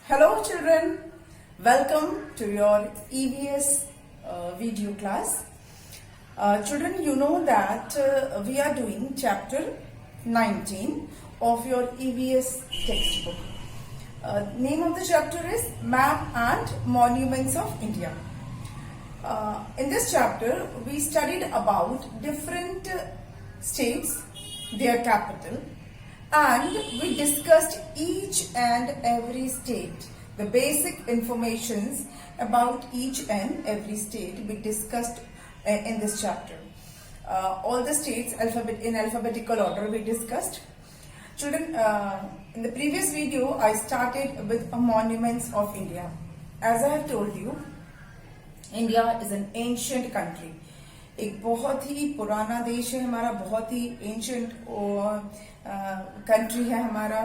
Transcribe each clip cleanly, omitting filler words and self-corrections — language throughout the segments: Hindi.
Hello children, welcome to your EVS video class. Children, you know that we are doing chapter 19 of your EVS textbook. Name of the chapter is Map and Monuments of India. In this chapter, we studied about different states, their capital, and we discussed each and every state. The basic informations about each and every state we discussed in this chapter. All the states in alphabetical order we discussed. Children, in the previous video I started with monuments of India. As I have told you, India is an ancient country. एक बहुत ही पुराना देश है हमारा, बहुत ही एंशियंट कंट्री है हमारा,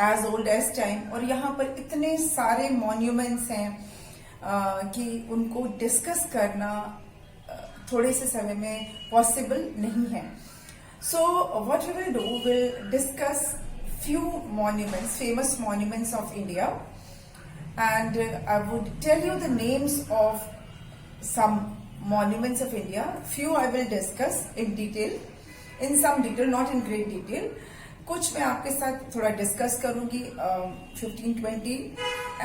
एज ओल्ड एज टाइम. और यहाँ पर इतने सारे मॉन्यूमेंट्स हैं कि उनको डिस्कस करना थोड़े से समय में पॉसिबल नहीं है. So what we will do, will discuss few monuments, famous monuments of India, and I would tell you the names of some monuments of India. Few I will discuss in detail, in some detail, not in great detail. कुछ मैं आपके साथ थोड़ा डिस्कस करूंगी 15-20,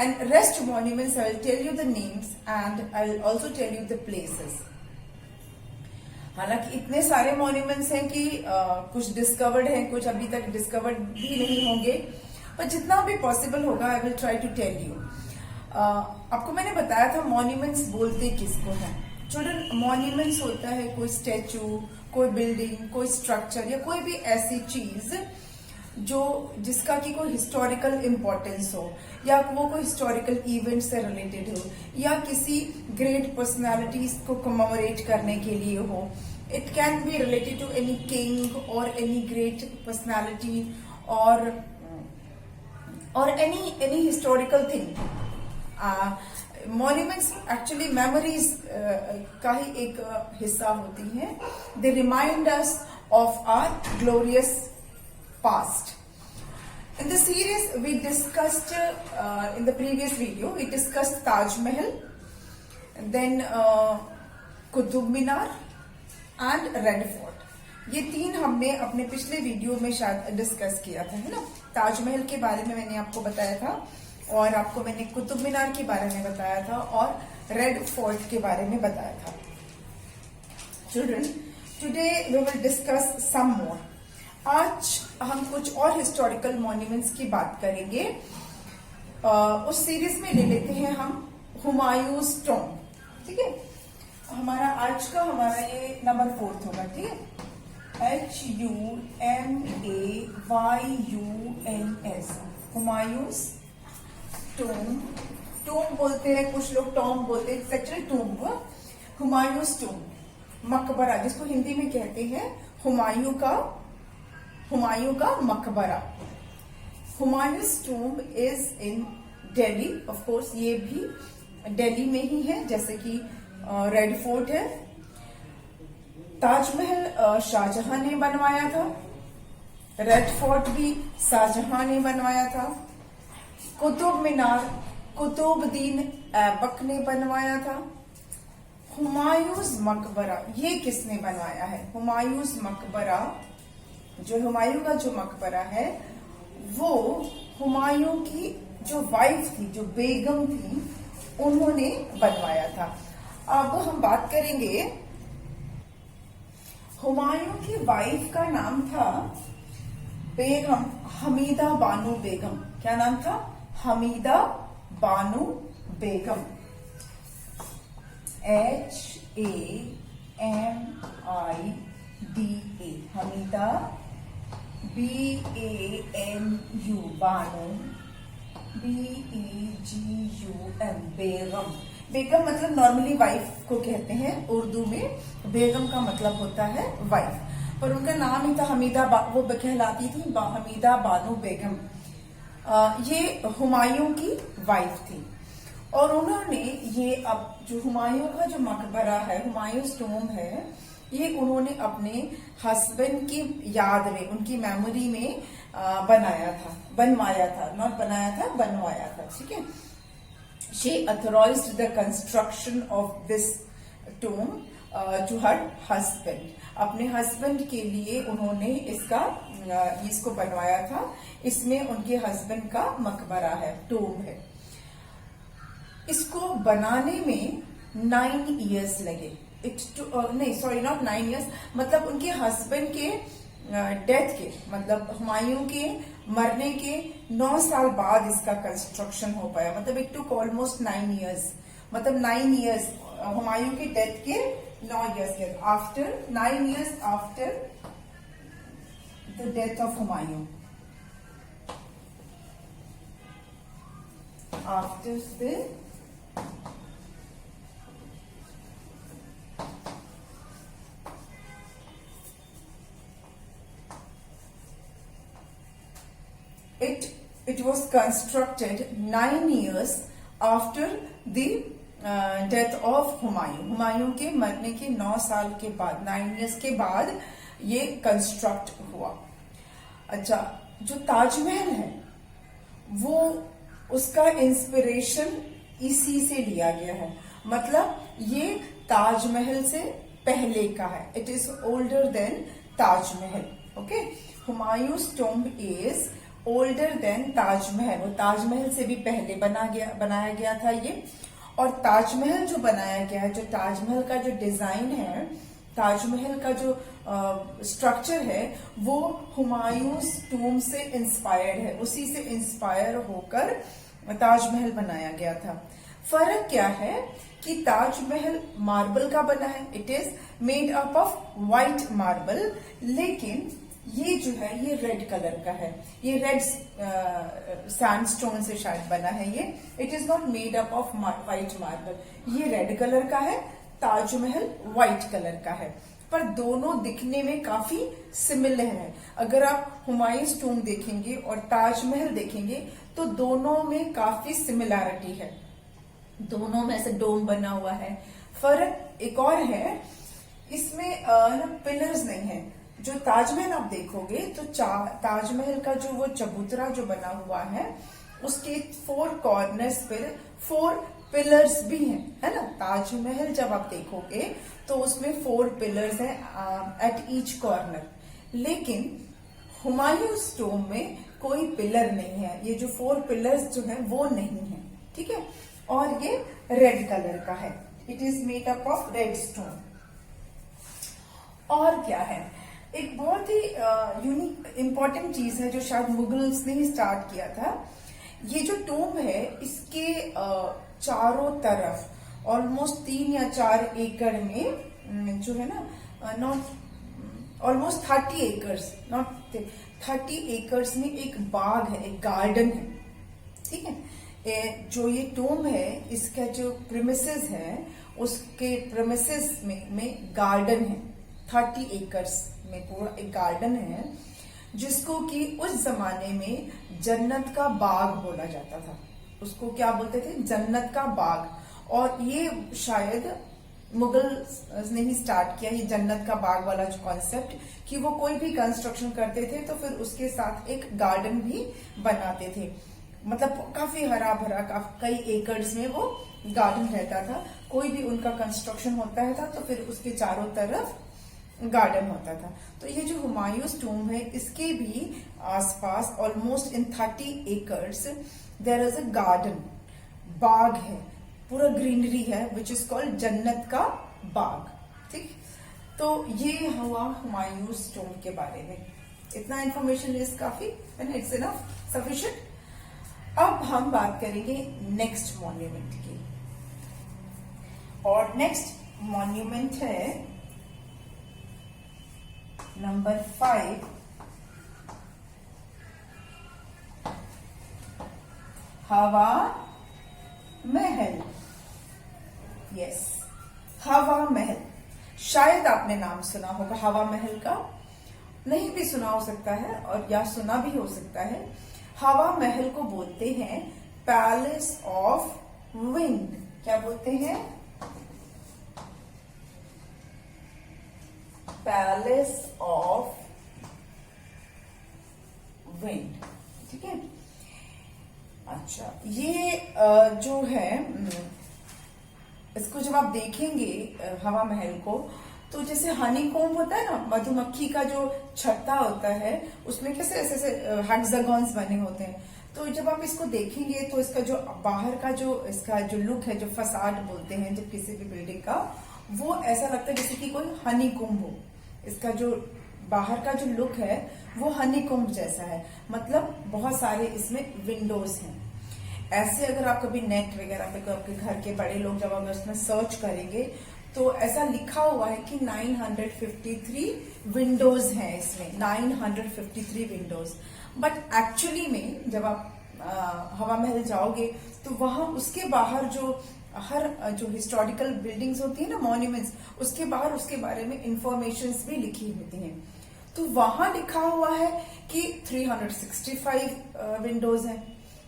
and rest monuments I will tell you the names and I will also tell you the places. हालांकि इतने सारे मॉन्यूमेंट्स हैं कि कुछ डिस्कवर्ड हैं, कुछ अभी तक डिस्कवर्ड भी नहीं होंगे, पर जितना भी पॉसिबल होगा I will try to tell you. आपको मैंने बताया था मॉन्यूमेंट्स बोलते किसको हैं. चिल्ड्रन, मॉन्यूमेंट्स होता है कोई स्टैचू, कोई बिल्डिंग, कोई स्ट्रक्चर या कोई भी ऐसी चीज जिसका की कोई हिस्टोरिकल इम्पोर्टेंस हो, या वो कोई हिस्टोरिकल इवेंट से रिलेटेड हो, या किसी ग्रेट पर्सनालिटीज को कमेमोरेट करने के लिए हो. It can be related to any king और एनी ग्रेट पर्सनालिटी और any historical thing. Monuments actually memories का ही एक हिस्सा होती हैं. They remind us of our glorious past. In the series we discussed in the previous video we discussed Taj Mahal, then Qutub Minar and Red Fort. ये तीन हमने अपने पिछले वीडियो में शायद डिस्कस किया था, है ना. ताजमहल के बारे में मैंने आपको बताया था, और आपको मैंने कुतुब मीनार के बारे में बताया था, और रेड फोर्ट के बारे में बताया था. Children, today we will discuss some more. आज हम कुछ और हिस्टोरिकल मॉन्यूमेंट्स की बात करेंगे. उस सीरीज में ले लेते हैं हम हुमायूंस टॉम्ब. ठीक है, हमारा ये नंबर 4 होगा. ठीक है, HUMAYUNS, हुमायूंस टॉम्ब. टॉम्ब बोलते हैं कुछ लोग, टॉम्ब बोलते हैं, एक्चुअली टॉम्ब. हुमायूंस टॉम्ब, मकबरा, जिसको हिंदी में कहते हैं हुमायूं का मकबरा. Humayun's tomb is in Delhi. Of course ये भी दिल्ली में ही है, जैसे कि रेड फोर्ट है. ताजमहल शाहजहां ने बनवाया था. रेड फोर्ट भी शाहजहां ने बनवाया था. कुतुब मीनार कुतुबुद्दीन ऐबक ने बनवाया था. हुमायूंस मकबरा ये किसने बनवाया है? हुमायूंस मकबरा, जो हुमायूं का जो मकबरा है, वो हुमायूं की जो वाइफ थी, जो बेगम थी, उन्होंने बनवाया था. अब हम बात करेंगे, हुमायूं की वाइफ का नाम था बेगम, हमीदा बानो बेगम. क्या नाम था? Hamida Bano Begum. HAMIDA, Hamida, BANU, Bano, BEGUM, बेगम. बेगम मतलब नॉर्मली वाइफ को कहते हैं, उर्दू में बेगम का मतलब होता है वाइफ, पर उनका नाम ही था हमीदा. वो कहलाती थी हमीदा बानो बेगम. ये हुमायूं की वाइफ थी, और उन्होंने ये अब जो हुमायूं का जो मकबरा है, हुमायूंस टॉम्ब है, ये उन्होंने अपने हस्बैंड की याद में, उनकी मेमोरी में बनवाया था. ठीक है, she authorized the construction of this tomb to her husband. अपने हस्बैंड के लिए उन्होंने इसको बनवाया था. इसमें उनके हस्बैंड का मकबरा है, टूम है. इसको बनाने में 9 years लगे. नहीं सॉरी, नॉट 9 years, मतलब उनके हस्बैंड के डेथ के, मतलब हुमायूं के मरने के 9 साल बाद इसका कंस्ट्रक्शन हो पाया. मतलब इट टुक ऑलमोस्ट 9 years. मतलब 9 years हुमायूं की डेथ के 9 years के after 9 years after the death of Humayun. After the it was constructed 9 years after the death of Humayun. Humayun के मरने के 9 साल के बाद, 9 years के बाद ये कंस्ट्रक्ट हुआ. अच्छा, जो ताजमहल है वो उसका इंस्पिरेशन इसी से लिया गया है. मतलब ये ताजमहल से पहले का है. It is older than Taj Mahal. Okay, Humayun's tomb is older than Taj Mahal. वो ताजमहल से भी पहले बनाया गया था ये. और ताजमहल जो बनाया गया है, जो ताजमहल का जो डिजाइन है, ताजमहल का जो स्ट्रक्चर है, वो हुमायूंस टूम से इंस्पायर्ड है. उसी से इंस्पायर होकर ताजमहल बनाया गया था. फर्क क्या है कि ताजमहल मार्बल का बना है. It is made up of white marble, लेकिन ये जो है ये रेड कलर का है. ये रेड सैंडस्टोन से शायद बना है ये. It is not made up of white marble. ये रेड कलर का है, ताजमहल व्हाइट कलर का है. पर दोनों दिखने में काफी सिमिलर है. अगर आप हुमायूंस टूम देखेंगे और ताजमहल देखेंगे तो दोनों में काफी सिमिलैरिटी है. दोनों में ऐसे डोम बना हुआ है. फर्क एक और है, इसमें पिलर्स नहीं है. जो ताजमहल आप देखोगे तो ताजमहल का जो वो चबूतरा जो बना हुआ है, उसके 4 कॉर्नर्स पर 4 पिलर्स भी हैं, है ना. ताजमहल जब आप देखोगे तो उसमें 4 पिलर्स हैं एट ईच कॉर्नर. लेकिन हुमायूंस टूम में कोई पिलर नहीं है. ये जो 4 पिलर्स जो हैं वो नहीं है. ठीक है. और ये रेड कलर का है. It is made up of red stone. और क्या है, एक बहुत ही यूनिक इंपॉर्टेंट चीज है जो शायद मुगल्स ने ही स्टार्ट किया था. ये जो टूम है, इसके चारों तरफ ऑलमोस्ट 3 या 4 एकड़ में जो है ना, not almost 30 acres, not 30 acres में एक बाग है, एक गार्डन है. ठीक है. जो ये टूम है, इसका जो प्रीमिसेस है, उसके प्रीमिसेस में गार्डन है. 30 एकर्स में पूरा एक गार्डन है, जिसको कि उस जमाने में जन्नत का बाग बोला जाता था. उसको क्या बोलते थे? जन्नत का बाग. और ये शायद मुगल ने ही स्टार्ट किया, ये जन्नत का बाग वाला जो कॉन्सेप्ट, कि वो कोई भी कंस्ट्रक्शन करते थे तो फिर उसके साथ एक गार्डन भी बनाते थे. मतलब काफी हरा भरा, कई एकर्स में वो गार्डन रहता था. कोई भी उनका कंस्ट्रक्शन होता था तो फिर उसके चारों तरफ गार्डन होता था. तो ये जो हुमायूंस टूम है, इसके भी आसपास almost in 30 acres there is a garden. बाग है, पूरा ग्रीनरी है, विच इज कॉल्ड जन्नत का बाग. ठीक. तो ये हुआ हुमायूंस टूम के बारे में. इतना इंफॉर्मेशन इज काफी, इट्स इनफ, सफिशिएंट. अब हम बात करेंगे नेक्स्ट मॉन्यूमेंट की. और नेक्स्ट मॉन्यूमेंट है नंबर 5, हवा महल. यस, हवा महल. शायद आपने नाम सुना होगा हवा महल का, नहीं भी सुना हो सकता है, और या सुना भी हो सकता है. हवा महल को बोलते हैं पैलेस ऑफ विंड. क्या बोलते हैं? Palace of wind. ठीक है. अच्छा, ये जो है इसको जब आप देखेंगे हवा महल को, तो जैसे हनी कोम्ब होता है ना, मधुमक्खी का जो छत्ता होता है, उसमें कैसे ऐसे ऐसे हेक्सागॉन्स बने होते हैं। तो जब आप इसको देखेंगे तो इसका जो बाहर का जो इसका जो लुक है, जो फसाड बोलते हैं जब किसी भी बिल्डिंग का, वो ऐसा लगता है जैसे कि कोई हनी कोम्ब हो। इसका जो बाहर का जो लुक है वो हनी कोम्ब जैसा है, मतलब बहुत सारे इसमें विंडोज हैं। ऐसे अगर आप कभी नेट वगैरह पे आपके घर के बड़े लोग जब अगर उसमें सर्च करेंगे तो ऐसा लिखा हुआ है कि 953 विंडोज हैं इसमें, 953 विंडोज। बट एक्चुअली में जब आप हवा महल जाओगे तो वहां उसके बाहर जो हर जो हिस्टोरिकल बिल्डिंग्स होती है ना, मॉन्यूमेंट्स, उसके बाहर उसके बारे में इंफॉर्मेशंस भी लिखी होती हैं। तो वहां लिखा हुआ है कि 365 विंडोज हैं।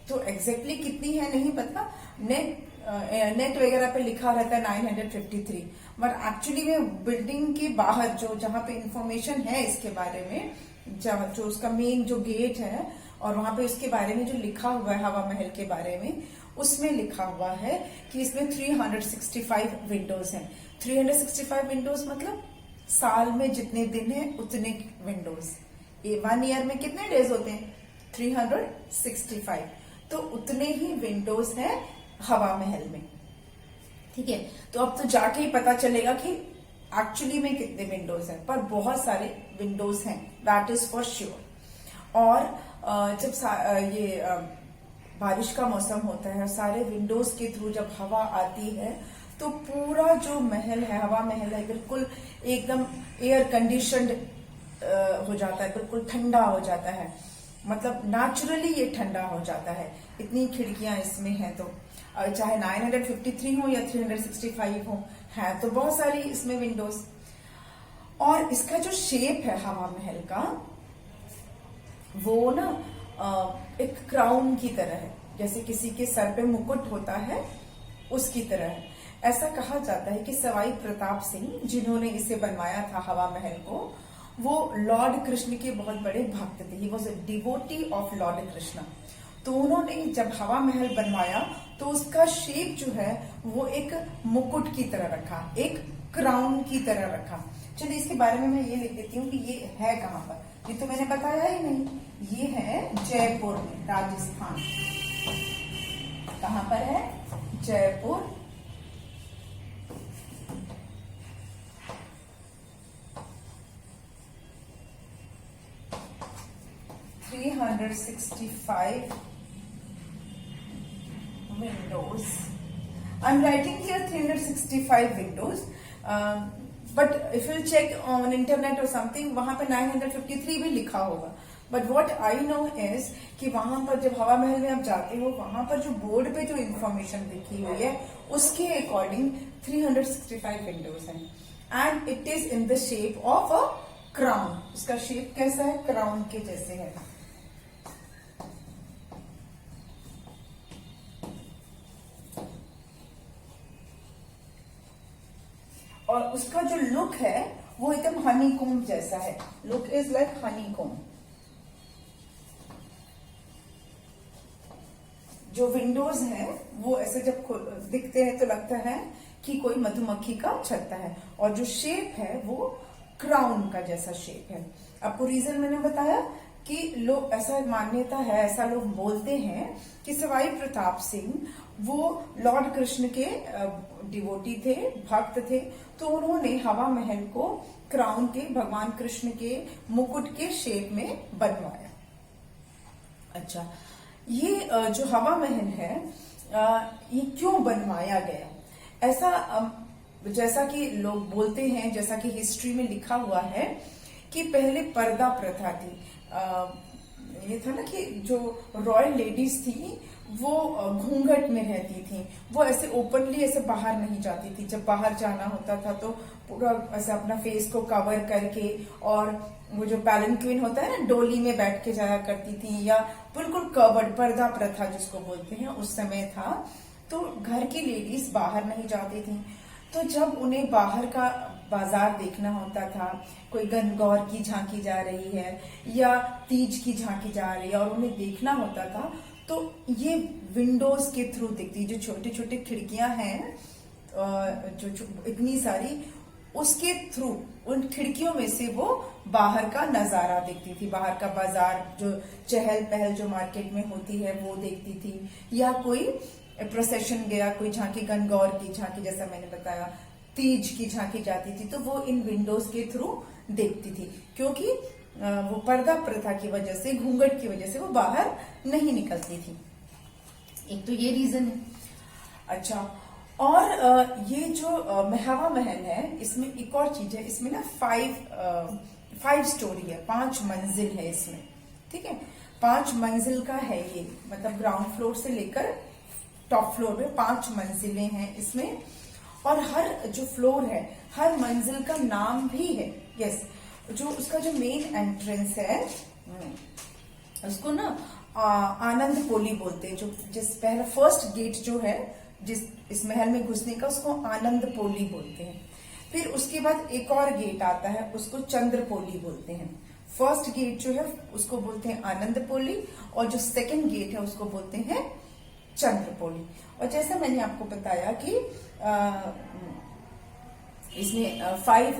तो एग्जैक्टली कितनी है नहीं पता, नेट वगैरह पे लिखा रहता है 953, बट एक्चुअली में बिल्डिंग के बाहर जो जहां पे इंफॉर्मेशन है इसके बारे में, जो उसका मेन जो गेट है और वहां पे उसके बारे में जो लिखा हुआ है हवा महल के बारे में, उसमें लिखा हुआ है कि इसमें 365 विंडोज हैं। 365 विंडोज मतलब साल में जितने दिन हैं उतने विंडोज। ये 1 ईयर में कितने डेज होते हैं? 365। तो उतने ही विंडोज हैं हवा महल में। ठीक है, तो अब तो जाके ही पता चलेगा कि एक्चुअली में कितने विंडोज हैं, पर बहुत सारे विंडोज हैं, दैट इज फॉर श्योर। और जब ये बारिश का मौसम होता है, सारे विंडोज के थ्रू जब हवा आती है तो पूरा जो महल है, हवा महल है, बिल्कुल एकदम एयर कंडीशनड हो जाता है, बिल्कुल ठंडा हो जाता है। मतलब नेचुरली ये ठंडा हो जाता है, इतनी खिड़कियां इसमें हैं। तो चाहे 953 हो या 365 हो, है तो बहुत सारी इसमें विंडोज। और इसका जो शेप है हवा महल का, वो ना एक क्राउन की तरह है, जैसे किसी के सर पे मुकुट होता है उसकी तरह है। ऐसा कहा जाता है कि सवाई प्रताप सिंह, जिन्होंने इसे बनवाया था हवा महल को, वो लॉर्ड कृष्ण के बहुत बड़े भक्त थे। He was a devotee of Lord Krishna. तो उन्होंने जब हवा महल बनवाया तो उसका शेप जो है वो एक मुकुट की तरह रखा, एक क्राउन की तरह रखा। चलिए इसके बारे में मैं ये लिख देती हूँ कि ये है कहाँ पर। ये तो मैंने बताया ही नहीं, ये है जयपुर में, राजस्थान। कहाँ पर है? Jaipur. (365 windows. I'm writing here 365 windows. But if you check on internet or something, वहां पर 953 भी लिखा होगा। But what I know is कि वहां पर जब हवा महल में आप जाते हो, वहां पर जो बोर्ड पे जो इंफॉर्मेशन लिखी हुई है उसके अकॉर्डिंग 365 विंडोज हैं। And it is in the shape of a crown. उसका शेप कैसा है? क्राउन के जैसे है। और उसका जो लुक है वो एकदम हनी कोम्ब जैसा है। Look is like Honey comb. जो विंडोज हैं वो ऐसे जब दिखते हैं तो लगता है कि कोई मधुमक्खी का छत्ता है, और जो शेप है वो क्राउन का जैसा शेप है। आपको रीजन मैंने बताया कि लोग, ऐसा मान्यता है, ऐसा लोग बोलते हैं कि सवाई प्रताप सिंह वो लॉर्ड कृष्ण के डिवोटी थे, भक्त थे। तो उन्होंने हवा महल को क्राउन के, भगवान कृष्ण के मुकुट के शेप में बनवाया। अच्छा, ये जो हवा महल है ये क्यों बनवाया गया? ऐसा जैसा कि लोग बोलते हैं, जैसा कि हिस्ट्री में लिखा हुआ है कि पहले पर्दा प्रथा थी। ये था ना कि जो रॉयल लेडीज थी वो घूंघट में रहती थी, वो ऐसे ओपनली ऐसे बाहर नहीं जाती थी। जब बाहर जाना होता था तो पूरा ऐसे अपना फेस को कवर करके, और वो जो पैलेंक्विन होता है ना, डोली में बैठ के जाया करती थी, या बिल्कुल कवर्ड, पर्दा प्रथा जिसको बोलते हैं, उस समय था। तो घर की लेडीज बाहर नहीं जाती थी। तो जब उन्हें बाहर का बाजार देखना होता था, कोई गणगौर की झांकी जा रही है या तीज की झांकी जा रही है, और उन्हें देखना होता था, तो ये विंडोज के थ्रू दिखती, जो छोटे छोटे खिड़कियां हैं जो इतनी सारी, उसके थ्रू, उन खिड़कियों में से वो बाहर का नजारा देखती थी, बाहर का बाजार, जो चहल पहल जो मार्केट में होती है वो देखती थी, या कोई प्रोसेशन गया, कोई झांकी, गणगौर की झांकी जैसा मैंने बताया, तीज की झांकी जाती थी, तो वो इन विंडोज के थ्रू देखती थी, क्योंकि वो पर्दा प्रथा की वजह से, घूंघट की वजह से वो बाहर नहीं निकलती थी। एक तो ये रीजन है। अच्छा, और ये जो हवा महल है, इसमें एक और चीज है, इसमें ना फाइव स्टोरी है, 5 मंजिल है इसमें, ठीक है, 5 मंजिल का है ये, मतलब ग्राउंड फ्लोर से लेकर टॉप फ्लोर में 5 मंजिलें हैं इसमें, और हर जो फ्लोर है, हर मंजिल का नाम भी है। यस, जो उसका जो मेन एंट्रेंस है उसको ना आनंद पोली बोलते हैं, जो जिस पहला फर्स्ट गेट जो है जिस इस महल में घुसने का, उसको आनंद पोली बोलते हैं। फिर उसके बाद एक और गेट आता है, उसको चंद्र पोली बोलते हैं। फर्स्ट गेट जो है उसको बोलते हैं आनंद पोली, और जो सेकंड गेट है उसको बोलते हैं चंद्र पोली। और जैसा मैंने आपको बताया कि इसमें 5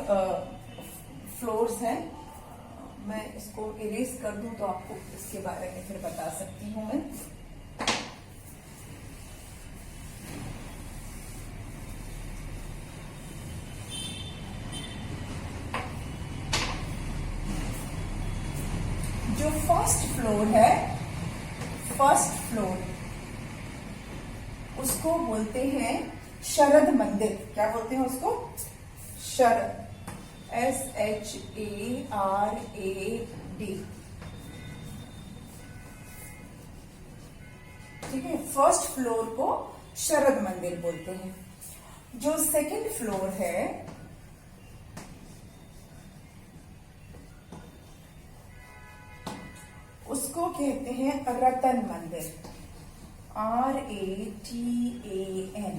फ्लोर्स हैं, मैं इसको इरेज कर दूं तो आपको इसके बारे में फिर बता सकती हूं मैं। जो फर्स्ट फ्लोर है, फर्स्ट फ्लोर, उसको बोलते हैं शरद मंदिर। क्या बोलते हैं उसको? शरद, SHARAD, ठीक है। फर्स्ट फ्लोर को शरद मंदिर बोलते हैं। जो सेकंड फ्लोर है उसको कहते हैं रतन मंदिर, RATAN,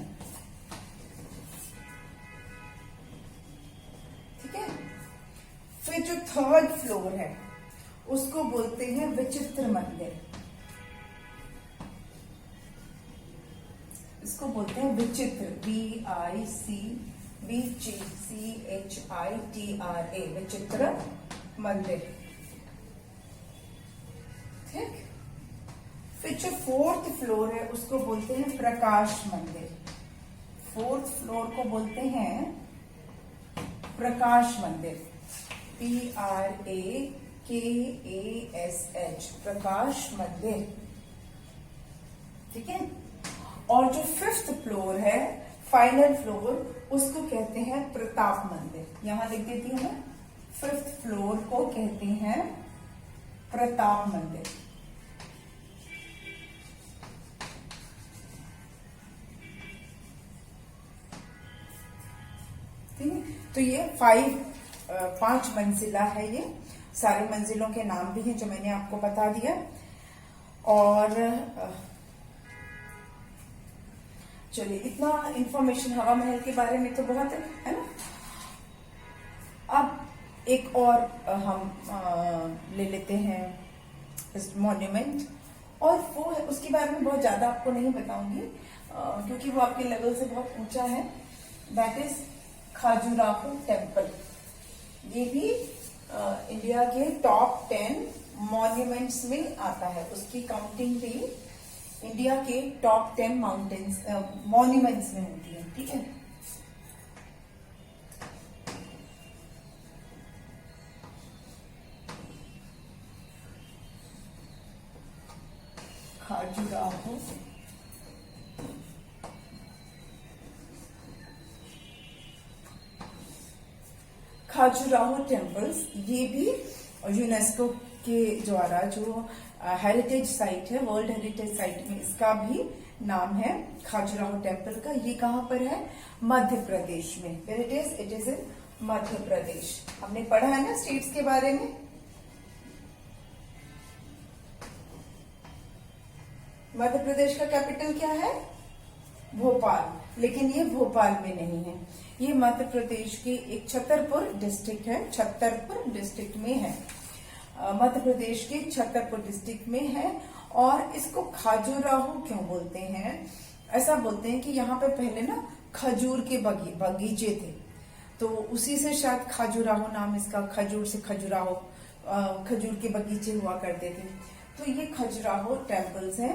ठीक है। फिर जो थर्ड फ्लोर है उसको बोलते हैं विचित्र मंदिर, इसको बोलते हैं विचित्र, VICVCHITRA, विचित्र मंदिर, ठीक। फिर जो फोर्थ फ्लोर है उसको बोलते हैं प्रकाश मंदिर, फोर्थ फ्लोर को बोलते हैं प्रकाश मंदिर, PRAKASH, प्रकाश मंदिर, ठीक है। और जो फिफ्थ फ्लोर है, फाइनल फ्लोर, उसको कहते हैं प्रताप मंदिर। यहां लिख देती हूं मैं, फिफ्थ फ्लोर को कहते हैं प्रताप मंदिर, ठीक है। तो ये 5 मंजिला है, ये सारे मंजिलों के नाम भी हैं जो मैंने आपको बता दिया। और चलिए, इतना इंफॉर्मेशन हवा महल के बारे में तो बहुत है ना। अब एक और हम ले लेते हैं इस मॉन्यूमेंट, और वो है, उसके बारे में बहुत ज्यादा आपको नहीं बताऊंगी क्योंकि वो आपके लेवल से बहुत ऊंचा है। That is Khajuraho temple. ये भी इंडिया के टॉप 10 मॉन्यूमेंट्स में आता है, उसकी काउंटिंग भी इंडिया के टॉप 10 माउंटेन्स मॉन्यूमेंट्स में होती है, ठीक है। खाजुराहो खाजुराहो टेम्पल्स, ये भी यूनेस्को के द्वारा जो हेरिटेज साइट है, वर्ल्ड हेरिटेज साइट में इसका भी नाम है खाजुराहो टेम्पल का। ये कहां पर है? मध्य प्रदेश में। It is in Madhya Pradesh. हमने पढ़ा है ना स्टेट्स के बारे में। मध्य प्रदेश का कैपिटल क्या है? भोपाल। लेकिन ये भोपाल में नहीं है, ये मध्य प्रदेश के एक छतरपुर डिस्ट्रिक्ट है, छतरपुर डिस्ट्रिक्ट में है, मध्य प्रदेश के छतरपुर डिस्ट्रिक्ट में है। और इसको खाजुराहो क्यों बोलते हैं? ऐसा बोलते हैं कि यहाँ पे पहले ना खजूर के बगीचे थे, तो उसी से शायद खाजुराहो नाम इसका, खजूर से खजुराहो, खजूर के बगीचे हुआ करते थे। तो ये खजुराहो टेम्पल्स हैं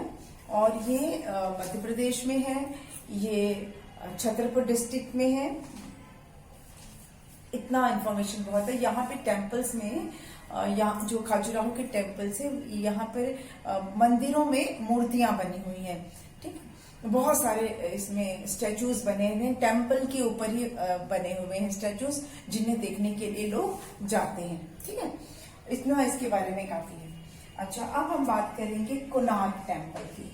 और ये मध्य प्रदेश में है, ये छतरपुर डिस्ट्रिक्ट में है। इतना इंफॉर्मेशन बहुत है। यहाँ पे टेम्पल्स में, यहाँ जो खजुराहो के टेम्पल्स है, यहाँ पर मंदिरों में मूर्तियां बनी हुई हैं, ठीक। बहुत सारे इसमें स्टैचूज बने हुए हैं, टेम्पल के ऊपर ही बने हुए हैं स्टैचूज, जिन्हें देखने के लिए लोग जाते हैं, ठीक है। इतना इसके बारे में काफी है। अच्छा, अब हम बात करेंगे कोणार्क टेम्पल की।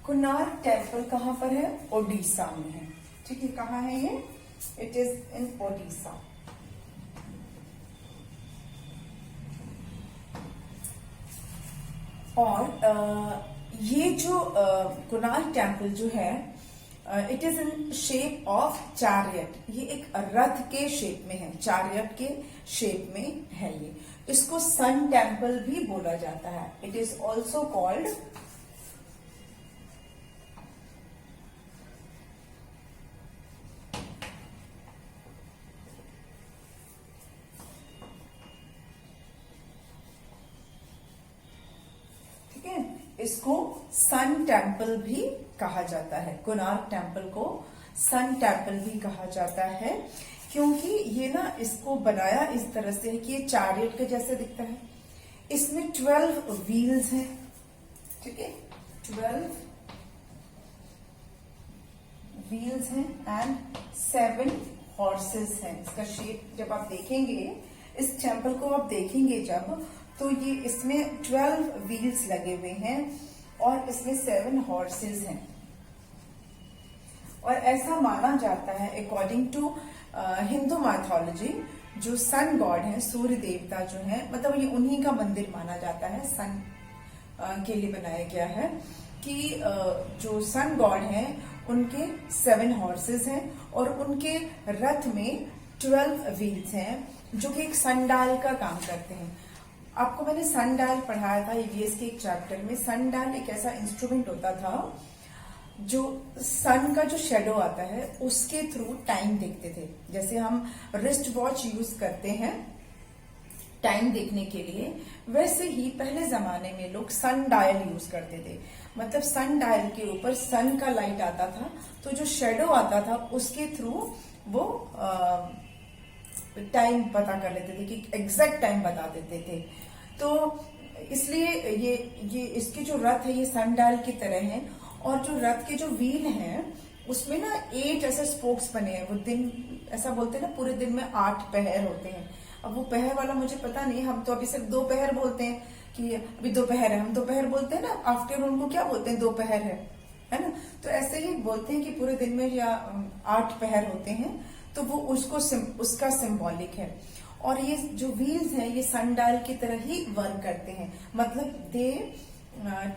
कोणार्क टेम्पल कहाँ पर है? ओडिशा में है, ठीक है। कहाँ है ये? It is in Odisha. और ये जो कोणार्क टेम्पल जो है, it is in shape of chariot. ये एक रथ के शेप में है, चैरियट के शेप में है ये। इसको सन टेम्पल भी बोला जाता है। इट इज ऑल्सो कॉल्ड इसको सन टेम्पल भी कहा जाता है। कोणार्क टेम्पल को सन टेम्पल भी कहा जाता है, क्योंकि ये ना इसको बनाया इस तरह से है कि ये चैरियट के जैसे दिखता है। इसमें 12 व्हील्स हैं, ठीक है, 12 व्हील्स हैं एंड 7 हॉर्सेस हैं। इसका शेप जब आप देखेंगे, इस टेम्पल को आप देखेंगे जब, तो ये इसमें 12 व्हील्स लगे हुए हैं और इसमें 7 हॉर्सेस हैं। और ऐसा माना जाता है, अकॉर्डिंग टू हिंदू माइथोलॉजी, जो सन गॉड है, सूर्य देवता जो है, मतलब ये उन्हीं का मंदिर माना जाता है, सन के लिए बनाया गया है, कि जो सन गॉड है उनके 7 हॉर्सेस हैं और उनके रथ में 12 व्हील्स हैं, जो कि एक सनडाल का काम करते हैं। आपको मैंने सनडायल पढ़ाया था ईवीएस के एक चैप्टर में। सनडायल एक ऐसा इंस्ट्रूमेंट होता था जो सन का जो शेडो आता है उसके थ्रू टाइम देखते थे। जैसे हम रिस्ट वॉच यूज करते हैं टाइम देखने के लिए, वैसे ही पहले जमाने में लोग सन डायल यूज करते थे। मतलब सन डायल के ऊपर सन का लाइट आता था, तो जो शेडो आता था उसके थ्रू वो टाइम पता कर लेते थे, कि एग्जैक्ट टाइम बता देते थे। तो इसलिए ये इसके जो रथ है ये सन डायल की तरह है। और जो रथ के जो व्हील हैं उसमें ना 8 ऐसे स्पोक्स बने हैं। वो दिन, ऐसा बोलते हैं ना, पूरे दिन में 8 पहर होते हैं। अब वो पहर वाला मुझे पता नहीं, हम तो अभी सिर्फ दोपहर बोलते हैं कि अभी दोपहर है, हम दोपहर बोलते हैं ना। आफ्टरनून को क्या बोलते हैं? दोपहर है ना। तो ऐसे ही बोलते हैं कि पूरे दिन में या 8 पहर होते हैं, तो वो उसका सिंबॉलिक है। और ये जो व्हील्स हैं ये सनडायल की तरह ही वर्क करते हैं, मतलब they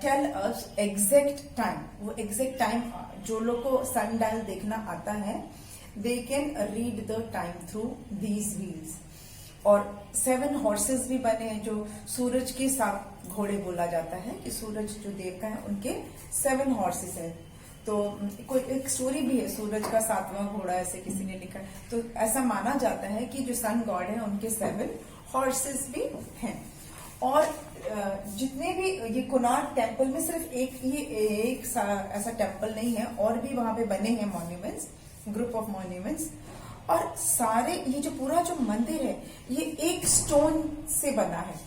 tell us exact time. वो एग्जैक्ट टाइम, जो लोग को सनडायल देखना आता है, they can read the time through these wheels. और 7 हॉर्सेस भी बने हैं, जो सूरज के 7 घोड़े बोला जाता है, कि सूरज जो देवता है उनके 7 हॉर्सेस है। तो कोई एक स्टोरी भी है, सूरज का 7वां घोड़ा, ऐसे किसी ने लिखा। तो ऐसा माना जाता है कि जो सन गॉड है उनके 7 हॉर्सेस भी हैं। और जितने भी ये कोणार्क टेम्पल में सिर्फ एक ऐसा टेम्पल नहीं है, और भी वहां पे बने हैं मॉन्यूमेंट्स, ग्रुप ऑफ मॉन्यूमेंट्स। और सारे ये जो पूरा जो मंदिर है ये एक स्टोन से बना है।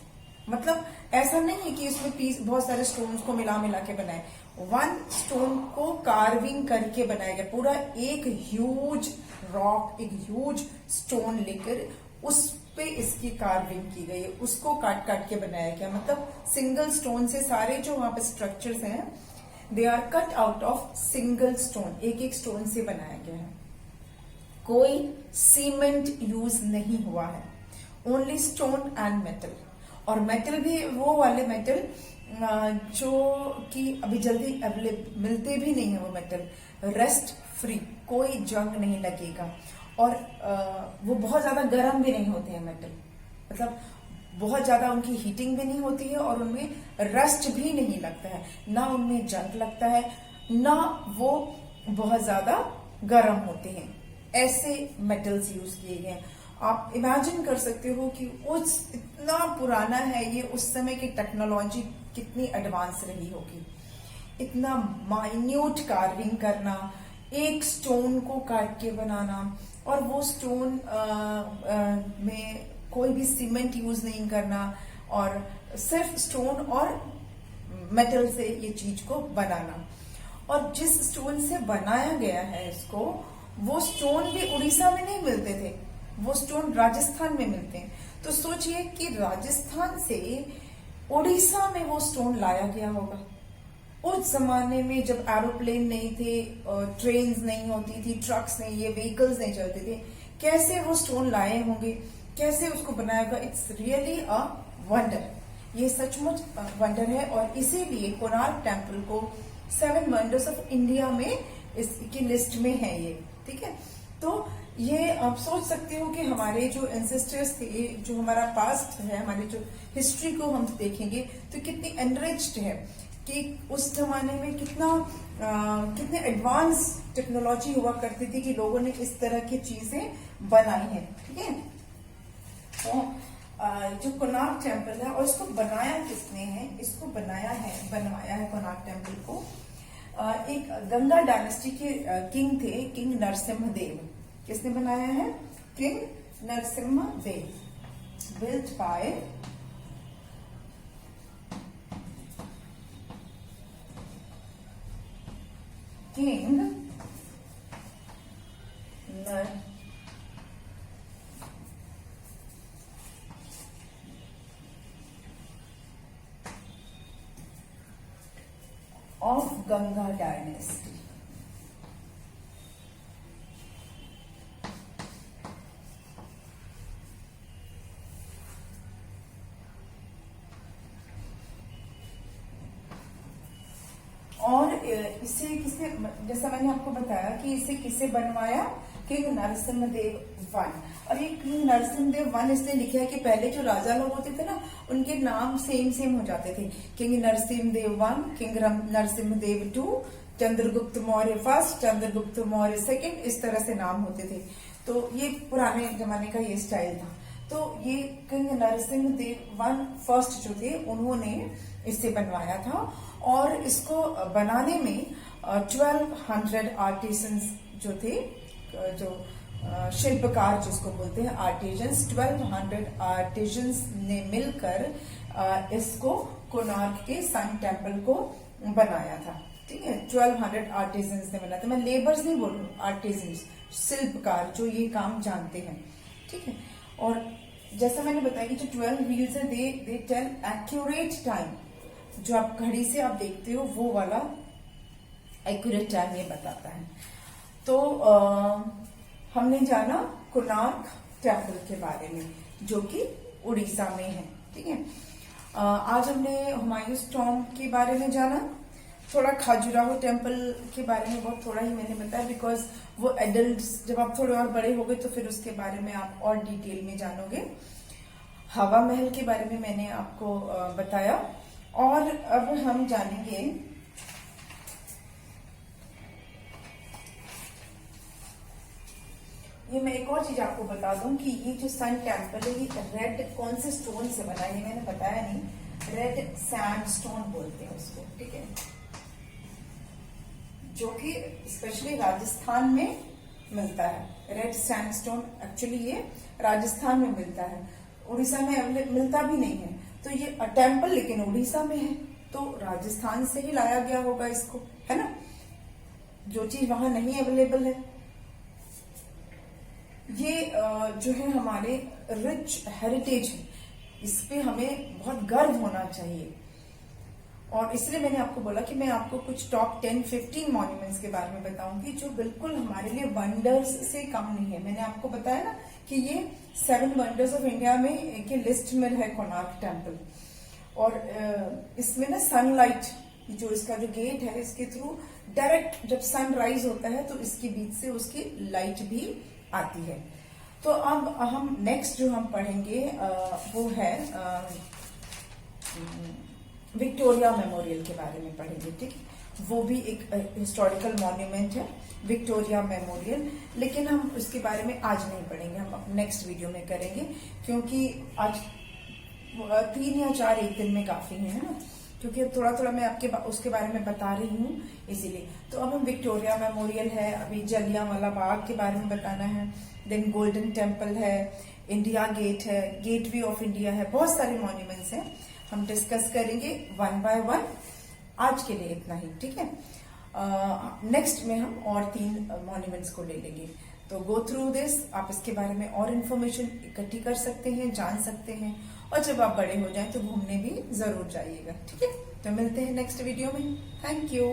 मतलब ऐसा नहीं है कि इसमें पीस बहुत सारे स्टोन्स को मिला के बनाए। 1 स्टोन को कार्विंग करके बनाया गया। पूरा एक ह्यूज रॉक, एक ह्यूज स्टोन लेकर उस पे इसकी कार्विंग की गई है, उसको काट के बनाया गया। मतलब सिंगल स्टोन से सारे जो वहां पे स्ट्रक्चर्स हैं, they are cut out of single stone, एक स्टोन से बनाया गया है। कोई सीमेंट यूज नहीं हुआ है, ओनली स्टोन एंड मेटल। और मेटल भी वो वाले मेटल जो कि अभी जल्दी अवेलेबल मिलते भी नहीं है, वो मेटल रस्ट फ्री, कोई जंग नहीं लगेगा। और वो बहुत ज्यादा गर्म भी नहीं होते हैं मेटल, मतलब बहुत ज्यादा उनकी हीटिंग भी नहीं होती है और उनमें रस्ट भी नहीं लगता है, ना उनमें जंग लगता है, ना वो बहुत ज्यादा गर्म होते हैं। ऐसे मेटल्स यूज किए गए हैं। आप इमेजिन कर सकते हो कि उस इतना पुराना है ये, उस समय की टेक्नोलॉजी कितनी एडवांस रही होगी। इतना माइन्यूट कार्विंग करना, एक स्टोन को काट के बनाना, और वो स्टोन में कोई भी सीमेंट यूज नहीं करना, और सिर्फ स्टोन और मेटल से ये चीज को बनाना। और जिस स्टोन से बनाया गया है इसको, वो स्टोन भी उड़ीसा में नहीं मिलते थे, वो स्टोन राजस्थान में मिलते हैं। तो सोचिए कि राजस्थान से उड़ीसा में वो स्टोन लाया गया होगा। उस जमाने में जब एरोप्लेन नहीं थे, ट्रेन्स नहीं होती थी, ट्रक्स नहीं, ये व्हीकल्स नहीं चलते थे, कैसे वो स्टोन लाए होंगे, कैसे उसको बनाया होगा। इट्स रियली अ वंडर, ये सचमुच वंडर है। और इसीलिए कोणार्क टेम्पल को 7 वंडर्स ऑफ इंडिया में इसकी लिस्ट में है ये, ठीक है। तो ये आप सोच सकते हो कि हमारे जो एंसेस्टर्स थे, जो हमारा पास्ट है, हमारी जो हिस्ट्री को हम देखेंगे तो कितनी एनरिच्ड है, कि उस जमाने में कितने एडवांस टेक्नोलॉजी हुआ करती थी कि लोगों ने इस तरह की चीजें बनाई हैं, ठीक है। तो जो कोणार्क टेम्पल है, और इसको बनाया किसने है, इसको बनवाया है कोणार्क टेम्पल को एक गंगा डायनेस्टी के किंग थे, किंग नरसिम्हदेव। किसने बनाया है? King Narasimhadeva. Built by king of Ganga dynasty. और इसे किसे, जैसा मैंने आपको बताया कि इसे किसे बनवाया, किंग नरसिम्हदेव वन। और ये किंग नरसिम्हदेव वन इसलिए लिखा है कि पहले जो राजा लोग होते थे ना, उनके नाम सेम हो जाते थे। King Narasimhadeva one, king Narasimhadeva two, Chandragupta Maurya first, Chandragupta Maurya second, इस तरह से नाम होते थे। तो ये पुराने जमाने का ये स्टाइल था। तो ये किंग नरसिम्हदेव वन फर्स्ट जो थे, उन्होंने इसे बनवाया था। और इसको बनाने में 1200 आर्टिसंस जो थे, जो शिल्पकार जिसको बोलते हैं आर्टिजन्स, 1200 आर्टिजन्स ने मिलकर इसको कोणार्क के सन टेम्पल को बनाया था, ठीक है। 1200 आर्टिजन्स ने बनाया था। मैं लेबर्स नहीं बोल रही हूँ, आर्टिजन्स, शिल्पकार जो ये काम जानते हैं, ठीक है। और जैसा मैंने बताया कि जो 12 व्हील्स है, दे टेल एक्यूरेट टाइम। जो आप घड़ी से आप देखते हो वो वाला एक्यूरेट टाइम ये बताता है। तो हमने जाना कोणार्क टेम्पल के बारे में, जो कि उड़ीसा में है, ठीक है। आज हमने हुमायूंस टॉम्ब के बारे में जाना, थोड़ा खजुराहो टेम्पल के बारे में बहुत थोड़ा ही मैंने बताया, बिकॉज वो एडल्ट्स, जब आप थोड़े और बड़े हो गए तो फिर उसके बारे में आप और डिटेल में जानोगे। हवा महल के बारे में मैंने आपको बताया। और अब हम जानेंगे ये, मैं एक और चीज आपको बता दूं कि ये जो सन टेम्पल है, ये रेड कौन से स्टोन से बना है, ये मैंने बताया नहीं। रेड सैंडस्टोन बोलते हैं उसको, ठीक है, जो कि स्पेशली राजस्थान में मिलता है। रेड सैंडस्टोन एक्चुअली ये राजस्थान में मिलता है, उड़ीसा में मिलता भी नहीं है। तो ये टेम्पल लेकिन उड़ीसा में है, तो राजस्थान से ही लाया गया होगा इसको, है ना, जो चीज वहां नहीं अवेलेबल है। ये जो है हमारे रिच हेरिटेज है, इस पे हमें बहुत गर्व होना चाहिए। और इसलिए मैंने आपको बोला कि मैं आपको कुछ टॉप 10-15 मॉन्यूमेंट्स के बारे में बताऊंगी जो बिल्कुल हमारे लिए वंडर्स से कम नहीं है। मैंने आपको बताया ना कि ये 7 वंडर्स ऑफ इंडिया में के लिस्ट में है कोणार्क टेम्पल। और इसमें ना सनलाइट, जो इसका जो गेट है, इसके थ्रू डायरेक्ट जब सन राइज होता है तो इसके बीच से उसकी लाइट भी आती है। तो अब हम नेक्स्ट जो हम पढ़ेंगे वो है विक्टोरिया मेमोरियल के बारे में पढ़ेंगे, ठीक। वो भी एक हिस्टोरिकल मॉन्यूमेंट है, विक्टोरिया मेमोरियल, लेकिन हम उसके बारे में आज नहीं पढ़ेंगे, हम नेक्स्ट वीडियो में करेंगे, क्योंकि आज 3 या 4 एक दिन में काफी है ना, क्योंकि थोड़ा थोड़ा मैं आपके उसके बारे में बता रही हूँ इसीलिए। तो अब हम विक्टोरिया मेमोरियल है, अभी जलियांवाला बाग के बारे में बताना है, देन गोल्डन टेम्पल है, इंडिया गेट है, गेटवे ऑफ इंडिया है, बहुत सारे मॉन्यूमेंट्स हैं, हम डिस्कस करेंगे 1 बाय 1। आज के लिए इतना ही, ठीक है। नेक्स्ट में हम और 3 मॉन्यूमेंट्स को ले लेंगे। तो गो थ्रू दिस, आप इसके बारे में और इन्फॉर्मेशन इकट्ठी कर सकते हैं, जान सकते हैं, और जब आप बड़े हो जाएं तो घूमने भी जरूर जाइएगा, ठीक है। तो मिलते हैं नेक्स्ट वीडियो में। Thank you.